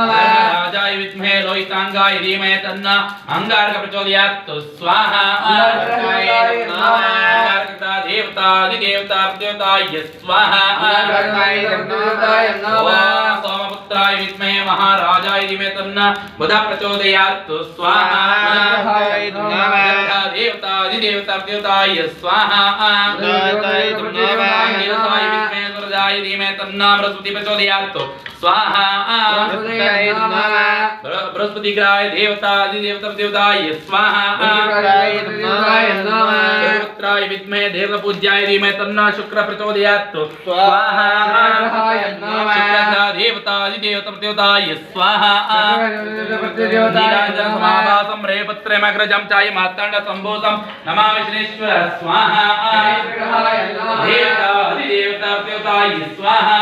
राजाय विद्महे लोहितांगाय धीमहि तन्नो अंगारक प्रचोदयात् स्वाहा अंगारकता देवता अधिदेवता प्रचोदयाय स्वाहा सोमपुत्राय विद्महे महाराजाय धीमहि तन्नो बुध प्रचोदयात् स्वाहा देवता अधिदेवता प्रचोदयाय स्वाहा जाय धीमहि तन्नो बृहस्पति प्रचोदयात् स्वाहा बृहस्पति ग्राय देवता अधिदेवता प्रचोदयाय स्वाहा पुत्राय विद्महे देवपूज्याय धीमहि तन्नो शुक्र प्रचोदयात् स्वाहा शुक्र देवता अधिदेवता प्रचोदयाय स्वाहा नीलांजन समाभासं रेपत्रयमग्रजं चाय मार्तांड संभूतं नमामि विष्णेश्वर स्वाहा देवता अधिदेवता प्रचोदयाय स्वाहा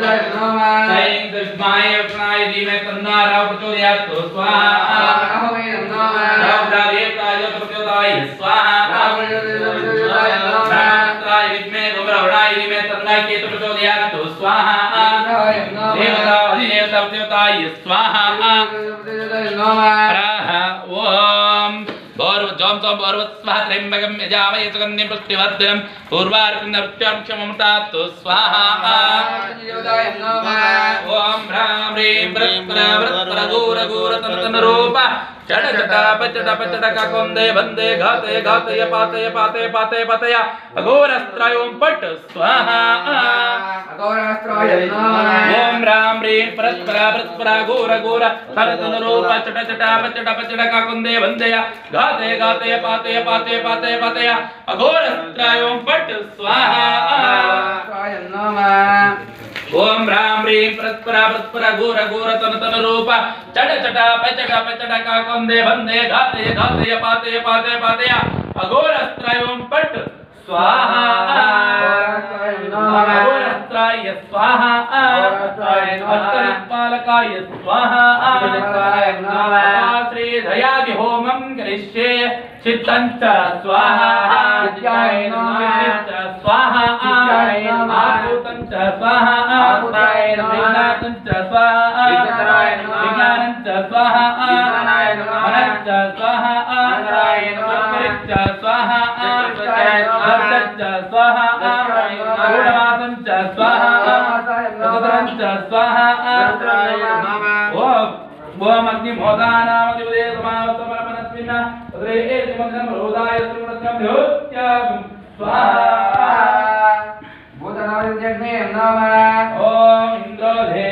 साईं दशमाय वचनाय धीमहि तन्नो राव प्रचोदयात् स्वाहा राव देवता प्रचोदयाय स्वाहा रामत्राय विद्महे धूम्रवर्णाय धीमहि तन्नो केतु प्रचोदयात् स्वाहा देवता अधिदेवता प्रचोदयाय स्वाहा ओम जम जम पर्वत्स्वाहा त्र्यंबकं यजामहे सुगन्धिं पुष्टिवर्धनं पूर्वार्कं स्वाहा ओम ह्रां ह्रीं वृत्रवृत्रगूरगूरतनतनरूप चट चटा पचट काकुंदे बंदे घाते घातय पातय पाते पाते पतय अघोरस्त्रयों पट स्वाहा ओम ह्रां ह्रीं वृत्रवृत्रगूरगूर तनतनरूप चट चटा पचट काकुंदे बंदय घाते घातय पाते पाते पाते पतय अघोरस्त्रयों पट स्वाहा ओम ह्रां ह्रीं वृत्रवृत्रगूरगूरतनतनरूप चट चटा पचट काकुंदे बंदे घाते घातय पाते पाते पातय अघोरस्त्रयों पट स्वाहा अघोरस्त्राय स्वाहा अष्टदिक्पालकाय स्वाहा श्री दयादि होमं करिष्ये चित्तं च स्वाहा स्वाहा आपूतं च स्वाहा विज्ञानं च स्वाहा विज्ञानं च स्वाहा मनः च स्वाहा स्वस्तिश्च स्वाहा दर्शनं च स्वाहा गूढवासं च स्वाहा चतुरं च स्वाहा ओम अग्निमोदानामधिपते समावतमनस्मिन् तद्रेति मग्नं रोदाय श्रीमद्रं ध्योत्यां स्वाहा भूतनादिजग्ने नमः ओम इंद्रोधे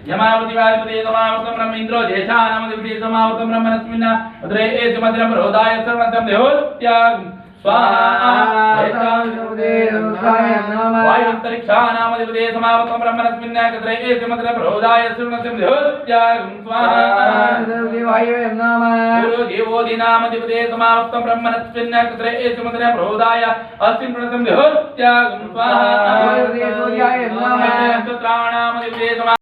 यमावतिवादिपते समावतं ब्रह्म इंद्रोधेशानामधिपते समावतं ब्रह्मनस्मिन् तद्रेति मग्नं रोदाय श्रीमद्रं ध्योत्यां स्वाहा वायुन्तरिक्षानामधिपते समावतं ब्रह्मणस्मिन् तद्रेति मग्नं रोदाय श्रीमद्रं ध्योत्यां स्वाहा गुरुदेवोदिनामधिपते समावतं ब्रह्मणस्मिन् तद्रेति मग्नं रोदाय श्रीमद्रं ध्योत्यां स्वाहा